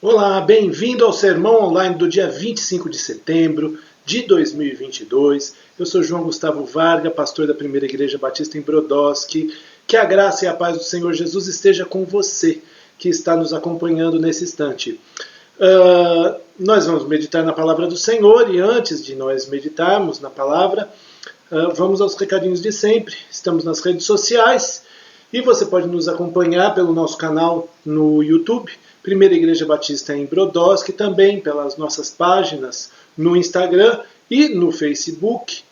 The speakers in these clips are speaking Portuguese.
Olá, bem-vindo ao Sermão Online do dia 25 de setembro de 2022. Eu sou João Gustavo Varga, pastor da Primeira Igreja Batista em Brodowski. Que a graça e a paz do Senhor Jesus esteja com você, que está nos acompanhando nesse instante. Nós vamos meditar na palavra do Senhor e antes de nós meditarmos na palavra, vamos aos recadinhos de sempre. Estamos nas redes sociais e você pode nos acompanhar pelo nosso canal no YouTube, Primeira Igreja Batista em Brodowski, também pelas nossas páginas no Instagram e no Facebook.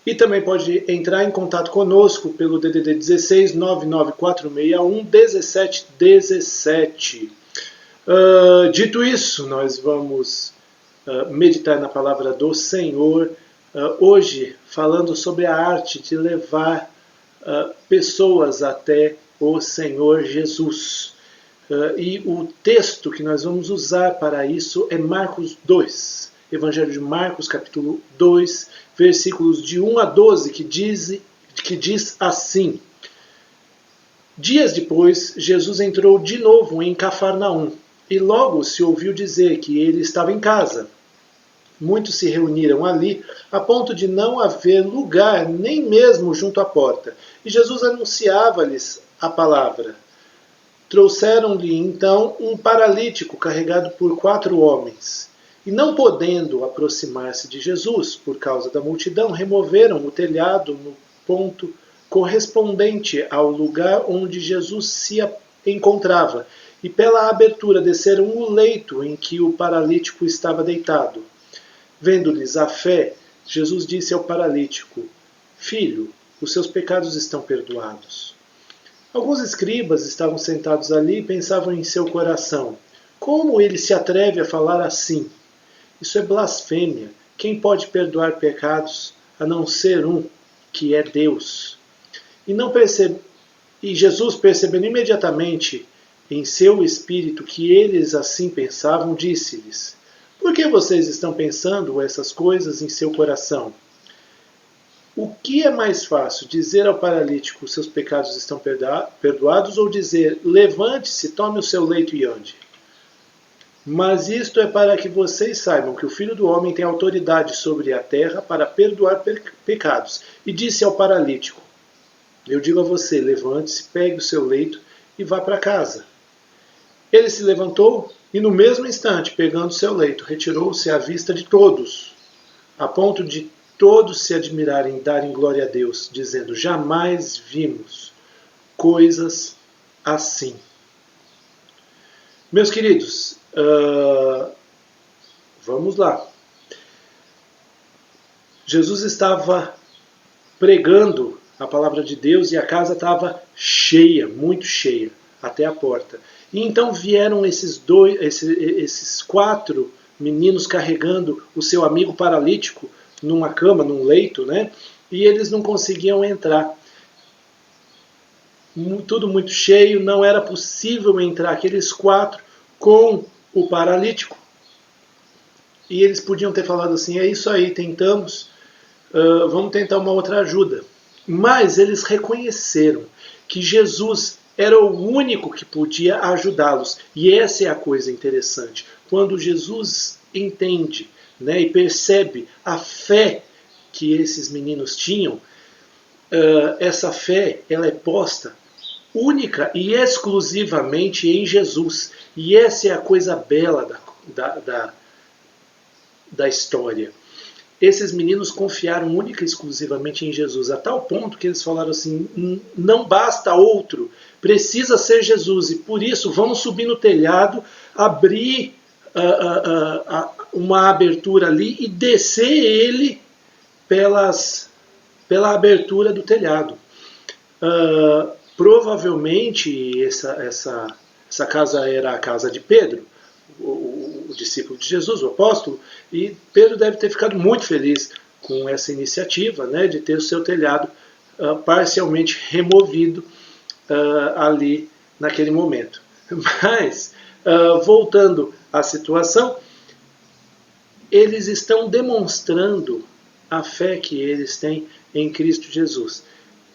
E também pode entrar em contato conosco pelo DDD 16 99461 1717. Dito isso, nós vamos meditar na palavra do Senhor, hoje falando sobre a arte de levar pessoas até o Senhor Jesus. E o texto que nós vamos usar para isso é Marcos 2, Evangelho de Marcos, capítulo 2, versículos de 1 a 12, que diz assim: Dias depois, Jesus entrou de novo em Cafarnaum, e logo se ouviu dizer que ele estava em casa. Muitos se reuniram ali, a ponto de não haver lugar nem mesmo junto à porta, e Jesus anunciava-lhes a palavra. Trouxeram-lhe então um paralítico carregado por 4 homens. E não podendo aproximar-se de Jesus por causa da multidão, removeram o telhado no ponto correspondente ao lugar onde Jesus se encontrava, e pela abertura desceram o leito em que o paralítico estava deitado. Vendo-lhes a fé, Jesus disse ao paralítico: Filho, os seus pecados estão perdoados. Alguns escribas estavam sentados ali e pensavam em seu coração: como ele se atreve a falar assim? Isso é blasfêmia. Quem pode perdoar pecados a não ser um, que é Deus? E Jesus, percebendo imediatamente em seu espírito que eles assim pensavam, disse-lhes: Por que vocês estão pensando essas coisas em seu coração? O que é mais fácil, dizer ao paralítico: seus pecados estão perdoados, ou dizer: levante-se, tome o seu leito e ande? Mas isto é para que vocês saibam que o Filho do Homem tem autoridade sobre a terra para perdoar pecados. E disse ao paralítico: eu digo a você, levante-se, pegue o seu leito e vá para casa. Ele se levantou e no mesmo instante, pegando o seu leito, retirou-se à vista de todos, a ponto de todos se admirarem e darem glória a Deus, dizendo: jamais vimos coisas assim. Meus queridos, vamos lá. Jesus estava pregando a palavra de Deus e a casa estava cheia, muito cheia, até a porta. E então vieram esses 4 meninos carregando o seu amigo paralítico numa cama, num leito, né? E eles não conseguiam entrar. Tudo muito cheio, não era possível entrar aqueles 4 com o paralítico. E eles podiam ter falado assim: é isso aí, tentamos, vamos tentar uma outra ajuda. Mas eles reconheceram que Jesus era o único que podia ajudá-los. E essa é a coisa interessante. Quando Jesus entende, né, e percebe a fé que esses meninos tinham, essa fé ela é posta única e exclusivamente em Jesus. E essa é a coisa bela da história. Esses meninos confiaram única e exclusivamente em Jesus, a tal ponto que eles falaram assim: não basta outro, precisa ser Jesus, e por isso vamos subir no telhado, abrir uma abertura ali e descer ele pela abertura do telhado. Provavelmente essa casa era a casa de Pedro, o discípulo de Jesus, o apóstolo, e Pedro deve ter ficado muito feliz com essa iniciativa, né, de ter o seu telhado parcialmente removido ali naquele momento. Mas, voltando à situação, eles estão demonstrando a fé que eles têm em Cristo Jesus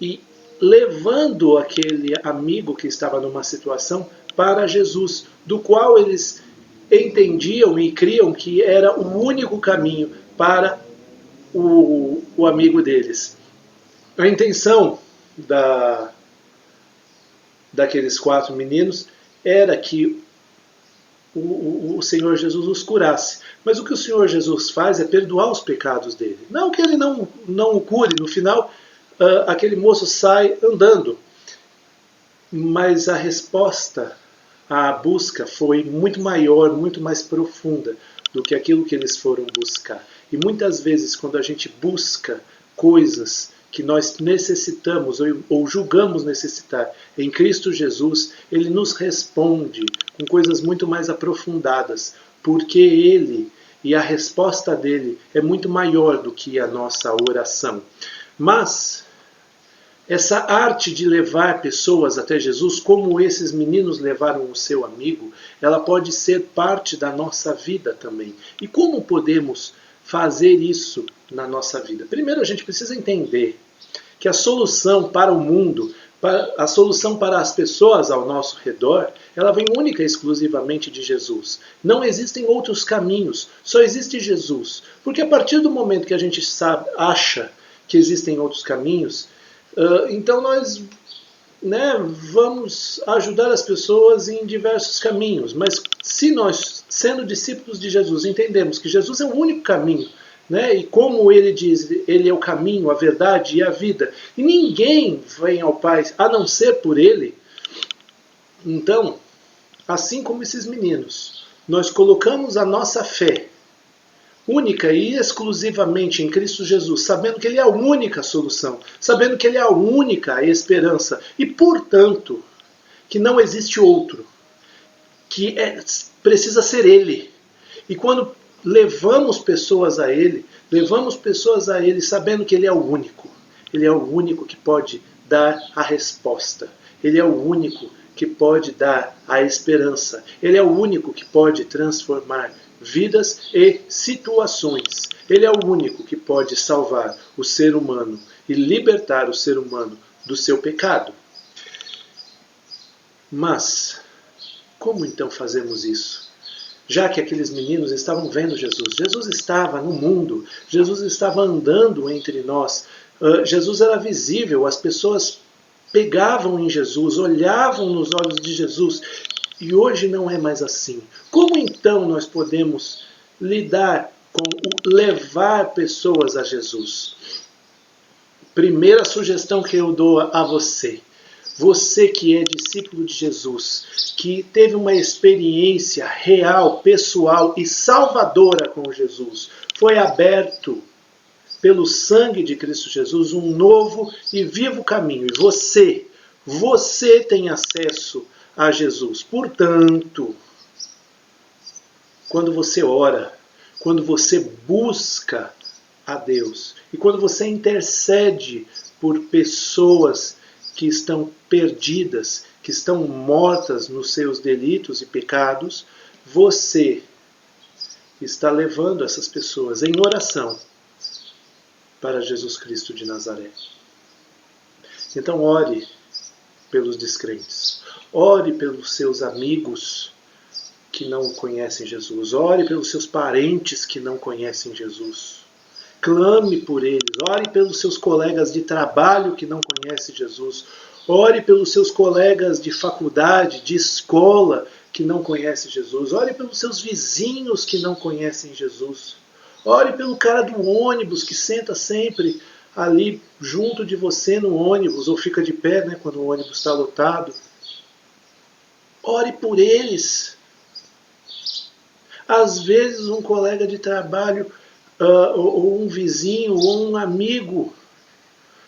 e levando aquele amigo que estava numa situação para Jesus, do qual eles entendiam e criam que era o único caminho para o amigo deles. A intenção daqueles 4 meninos era que o Senhor Jesus os curasse. Mas o que o Senhor Jesus faz é perdoar os pecados dele. Não que ele não o cure, no final aquele moço sai andando. Mas a resposta à busca foi muito maior, muito mais profunda do que aquilo que eles foram buscar. E muitas vezes, quando a gente busca coisas que nós necessitamos ou julgamos necessitar em Cristo Jesus, Ele nos responde com coisas muito mais aprofundadas, porque Ele e a resposta dele é muito maior do que a nossa oração. Mas essa arte de levar pessoas até Jesus, como esses meninos levaram o seu amigo, ela pode ser parte da nossa vida também. E como podemos fazer isso na nossa vida? Primeiro, a gente precisa entender que a solução para o mundo, a solução para as pessoas ao nosso redor, ela vem única e exclusivamente de Jesus. Não existem outros caminhos, só existe Jesus. Porque a partir do momento que a gente acha que existem outros caminhos, então nós vamos ajudar as pessoas em diversos caminhos. Mas se nós, sendo discípulos de Jesus, entendemos que Jesus é o único caminho, e como ele diz, ele é o caminho, a verdade e a vida, e ninguém vem ao Pai a não ser por ele, então, assim como esses meninos, nós colocamos a nossa fé única e exclusivamente em Cristo Jesus, sabendo que Ele é a única solução, sabendo que Ele é a única esperança e, portanto, que não existe outro, que precisa ser Ele. E quando levamos pessoas a Ele sabendo que Ele é o único que pode dar a resposta, Ele é o único que pode dar a esperança, Ele é o único que pode transformar vidas e situações. Ele é o único que pode salvar o ser humano e libertar o ser humano do seu pecado. Mas, como então fazemos isso? Já que aqueles meninos estavam vendo Jesus, Jesus estava no mundo, Jesus estava andando entre nós, Jesus era visível, as pessoas pegavam em Jesus, olhavam nos olhos de Jesus. E hoje não é mais assim. Como então nós podemos lidar com o levar pessoas a Jesus? Primeira sugestão que eu dou a você. Você que é discípulo de Jesus, que teve uma experiência real, pessoal e salvadora com Jesus, foi aberto pelo sangue de Cristo Jesus um novo e vivo caminho. E você tem acesso a Jesus. Portanto, quando você ora, quando você busca a Deus e quando você intercede por pessoas que estão perdidas, que estão mortas nos seus delitos e pecados, você está levando essas pessoas em oração para Jesus Cristo de Nazaré. Então ore pelos descrentes. Ore pelos seus amigos que não conhecem Jesus. Ore pelos seus parentes que não conhecem Jesus. Clame por eles. Ore pelos seus colegas de trabalho que não conhecem Jesus. Ore pelos seus colegas de faculdade, de escola que não conhecem Jesus. Ore pelos seus vizinhos que não conhecem Jesus. Ore pelo cara do ônibus que senta sempre ali junto de você no ônibus, ou fica de pé quando o ônibus está lotado. Ore por eles. Às vezes um colega de trabalho, ou um vizinho, ou um amigo,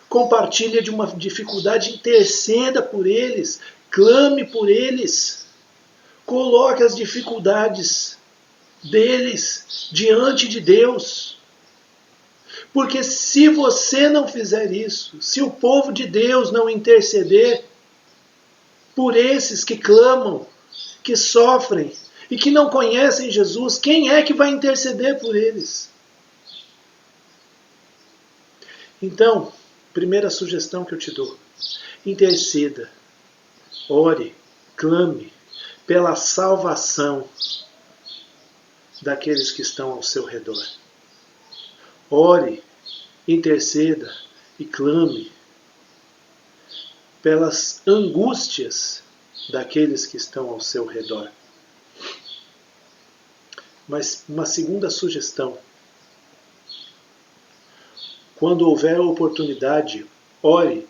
compartilha de uma dificuldade, interceda por eles, clame por eles, coloque as dificuldades deles diante de Deus. Porque se você não fizer isso, se o povo de Deus não interceder por esses que clamam, que sofrem e que não conhecem Jesus, quem é que vai interceder por eles? Então, primeira sugestão que eu te dou: interceda, ore, clame pela salvação daqueles que estão ao seu redor. Ore, interceda e clame pelas angústias daqueles que estão ao seu redor. Mas uma segunda sugestão: quando houver oportunidade, ore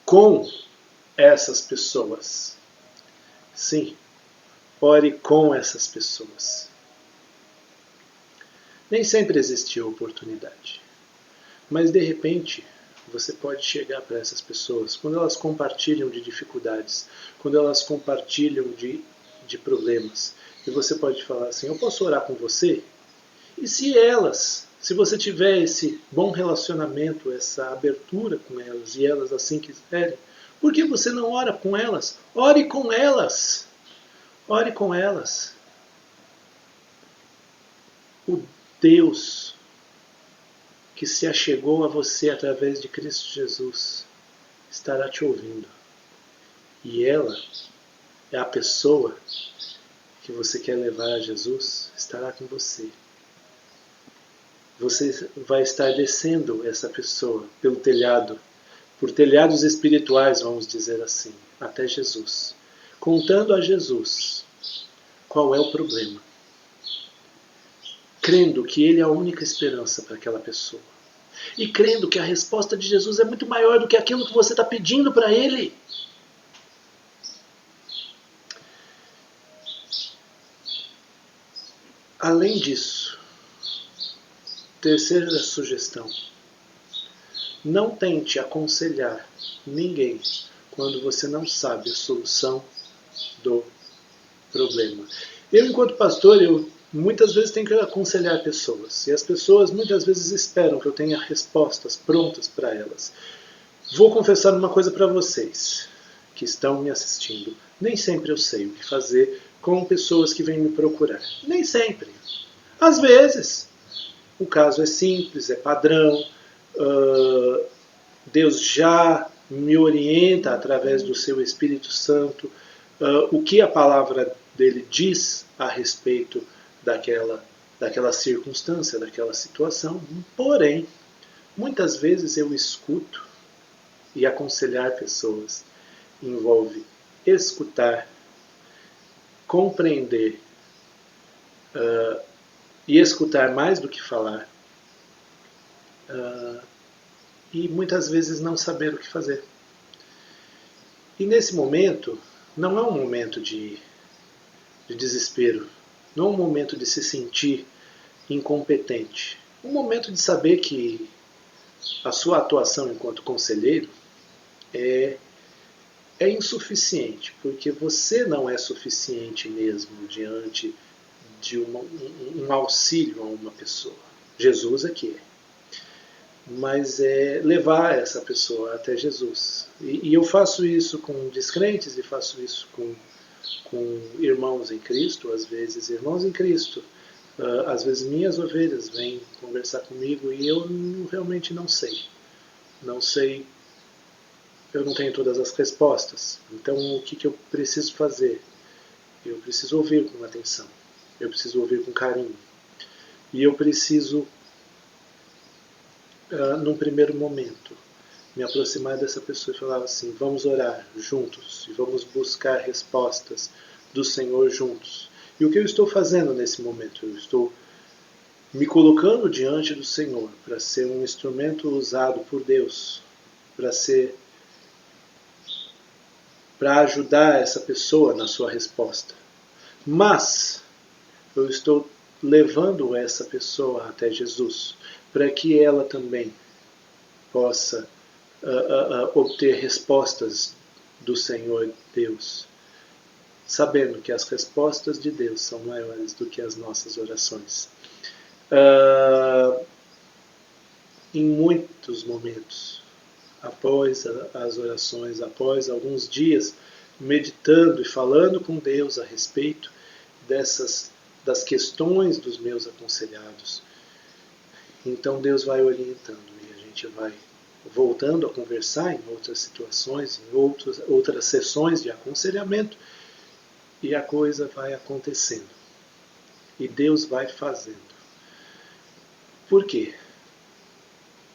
com essas pessoas. Sim, ore com essas pessoas. Nem sempre existe oportunidade, mas de repente você pode chegar para essas pessoas quando elas compartilham de dificuldades, quando elas compartilham de problemas, e você pode falar assim: eu posso orar com você? E se você tiver esse bom relacionamento, essa abertura com elas, e elas assim quiserem, por que você não ora com elas? Ore com elas! Ore com elas. O Deus que se achegou a você através de Cristo Jesus estará te ouvindo. E ela é a pessoa que você quer levar a Jesus, estará com você. Você vai estar descendo essa pessoa pelo telhado, por telhados espirituais, vamos dizer assim, até Jesus, contando a Jesus qual é o problema, crendo que Ele é a única esperança para aquela pessoa, e crendo que a resposta de Jesus é muito maior do que aquilo que você está pedindo para Ele. Além disso, terceira sugestão: não tente aconselhar ninguém quando você não sabe a solução do problema. Eu, enquanto pastor, muitas vezes tenho que aconselhar pessoas. E as pessoas muitas vezes esperam que eu tenha respostas prontas para elas. Vou confessar uma coisa para vocês que estão me assistindo. Nem sempre eu sei o que fazer com pessoas que vêm me procurar. Nem sempre. Às vezes, o caso é simples, é padrão. Deus já me orienta através do seu Espírito Santo o que a palavra dele diz a respeito daquela circunstância, daquela situação. Porém, muitas vezes eu escuto, e aconselhar pessoas envolve escutar, compreender e escutar mais do que falar, e muitas vezes não saber o que fazer. E nesse momento, não é um momento de desespero, não é um momento de se sentir incompetente. É um momento de saber que a sua atuação enquanto conselheiro é insuficiente, porque você não é suficiente mesmo diante de um auxílio a uma pessoa. Jesus é que é. Mas é levar essa pessoa até Jesus. E eu faço isso com descrentes e faço isso com irmãos em Cristo, às vezes irmãos em Cristo. Às vezes minhas ovelhas vêm conversar comigo e eu realmente não sei. Não sei, eu não tenho todas as respostas. Então o que eu preciso fazer? Eu preciso ouvir com atenção. Eu preciso ouvir com carinho. E eu preciso, num primeiro momento, me aproximar dessa pessoa e falar assim: vamos orar juntos e vamos buscar respostas do Senhor juntos. E o que eu estou fazendo nesse momento? Eu estou me colocando diante do Senhor para ser um instrumento usado por Deus, para ajudar essa pessoa na sua resposta. Mas eu estou levando essa pessoa até Jesus, para que ela também possa obter respostas do Senhor Deus, sabendo que as respostas de Deus são maiores do que as nossas orações. Em muitos momentos, após as orações, após alguns dias meditando e falando com Deus a respeito das questões dos meus aconselhados, então Deus vai orientando e a gente vai voltando a conversar em outras situações, em outras sessões de aconselhamento, e a coisa vai acontecendo. E Deus vai fazendo. Por quê?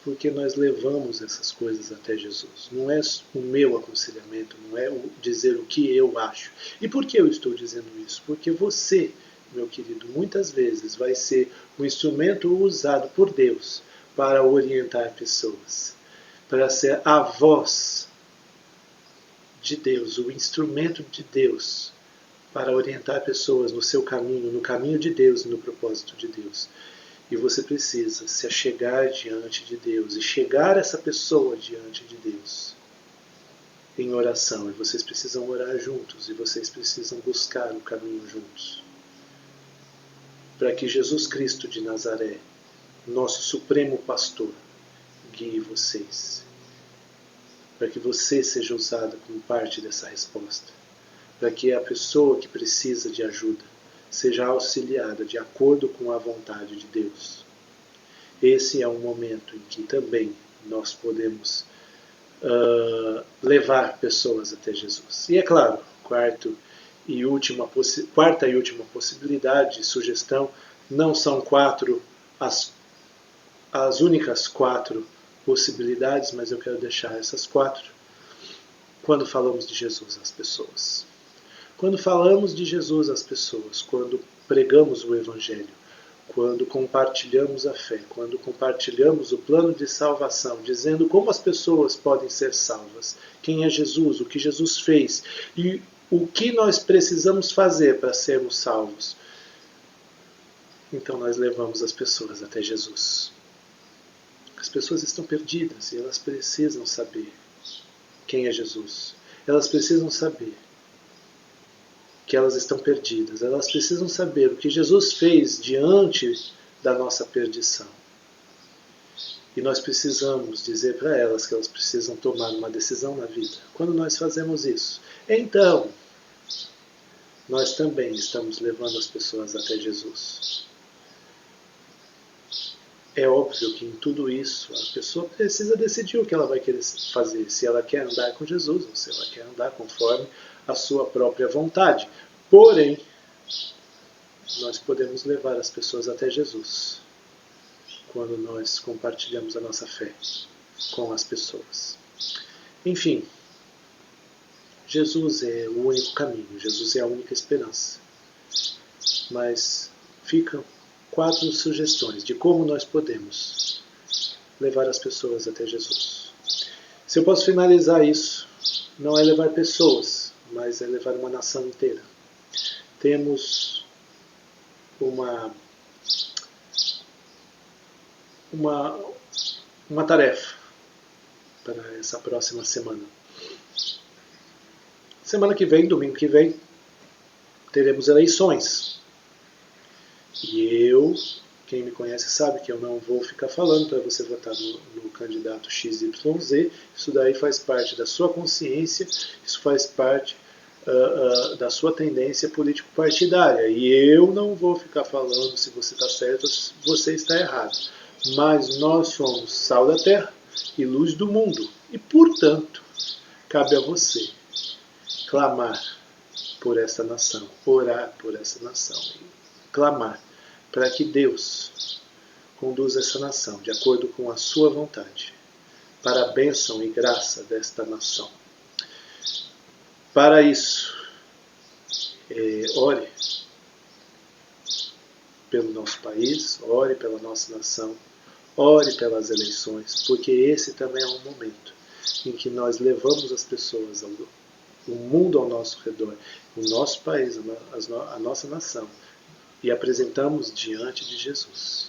Porque nós levamos essas coisas até Jesus. Não é o meu aconselhamento, não é dizer o que eu acho. E por que eu estou dizendo isso? Porque você, meu querido, muitas vezes vai ser um instrumento usado por Deus para orientar pessoas, para ser a voz de Deus, o instrumento de Deus para orientar pessoas no seu caminho, no caminho de Deus e no propósito de Deus. E você precisa se achegar diante de Deus e chegar essa pessoa diante de Deus em oração. E vocês precisam orar juntos e vocês precisam buscar o caminho juntos. Para que Jesus Cristo de Nazaré, nosso supremo pastor, guie vocês. Para que você seja usado como parte dessa resposta. Para que a pessoa que precisa de ajuda seja auxiliada de acordo com a vontade de Deus. Esse é um momento em que também nós podemos levar pessoas até Jesus. E é claro, quarta e última possibilidade, sugestão, não são as únicas 4 possibilidades, mas eu quero deixar essas 4 quando falamos de Jesus às pessoas. Quando falamos de Jesus às pessoas, quando pregamos o Evangelho, quando compartilhamos a fé, quando compartilhamos o plano de salvação, dizendo como as pessoas podem ser salvas, quem é Jesus, o que Jesus fez e o que nós precisamos fazer para sermos salvos, então nós levamos as pessoas até Jesus. As pessoas estão perdidas e elas precisam saber quem é Jesus. Elas precisam saber que elas estão perdidas. Elas precisam saber o que Jesus fez diante da nossa perdição. E nós precisamos dizer para elas que elas precisam tomar uma decisão na vida. Quando nós fazemos isso, então nós também estamos levando as pessoas até Jesus. É óbvio que em tudo isso a pessoa precisa decidir o que ela vai querer fazer, se ela quer andar com Jesus ou se ela quer andar conforme a sua própria vontade. Porém, nós podemos levar as pessoas até Jesus quando nós compartilhamos a nossa fé com as pessoas. Enfim, Jesus é o único caminho, Jesus é a única esperança. Mas ficam 4 sugestões de como nós podemos levar as pessoas até Jesus. Se eu posso finalizar isso, não é levar pessoas, mas é levar uma nação inteira. Temos uma tarefa para essa próxima semana. Semana que vem, domingo que vem, teremos eleições. E quem me conhece sabe que eu não vou ficar falando para você votar no candidato XYZ. Isso daí faz parte da sua consciência, isso faz parte da sua tendência político-partidária. E eu não vou ficar falando se você está certo ou se você está errado. Mas nós somos sal da terra e luz do mundo. E, portanto, cabe a você clamar por essa nação, orar por essa nação, clamar para que Deus conduza essa nação de acordo com a sua vontade, para a bênção e graça desta nação. Para isso, ore pelo nosso país, ore pela nossa nação, ore pelas eleições, porque esse também é um momento em que nós levamos as pessoas, o mundo ao nosso redor, o nosso país, a nossa nação, e apresentamos diante de Jesus.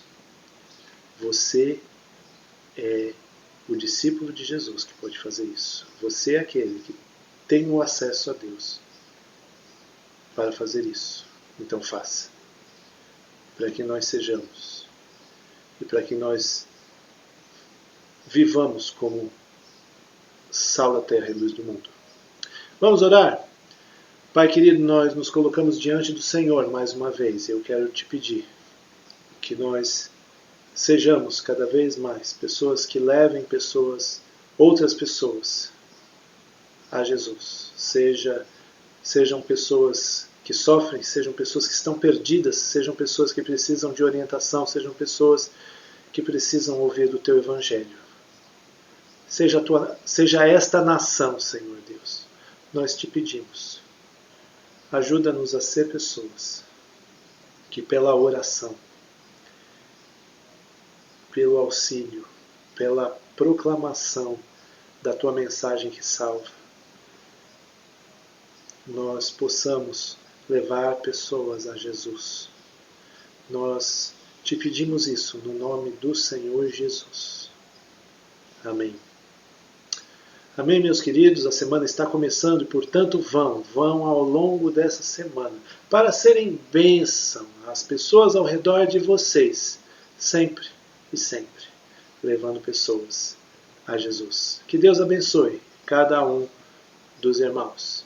Você é o discípulo de Jesus que pode fazer isso. Você é aquele que tem o acesso a Deus para fazer isso. Então faça. Para que nós sejamos e para que nós vivamos como sal da terra e luz do mundo. Vamos orar? Pai querido, nós nos colocamos diante do Senhor mais uma vez. Eu quero te pedir que nós sejamos cada vez mais pessoas que levem outras pessoas a Jesus. Sejam pessoas que sofrem, sejam pessoas que estão perdidas, sejam pessoas que precisam de orientação, sejam pessoas que precisam ouvir do Teu Evangelho. Seja esta nação, Senhor Deus, nós te pedimos. Ajuda-nos a ser pessoas que pela oração, pelo auxílio, pela proclamação da Tua mensagem que salva, nós possamos levar pessoas a Jesus. Nós te pedimos isso no nome do Senhor Jesus. Amém. Amém, meus queridos? A semana está começando e, portanto, vão ao longo dessa semana para serem bênção às pessoas ao redor de vocês, sempre e sempre, levando pessoas a Jesus. Que Deus abençoe cada um dos irmãos.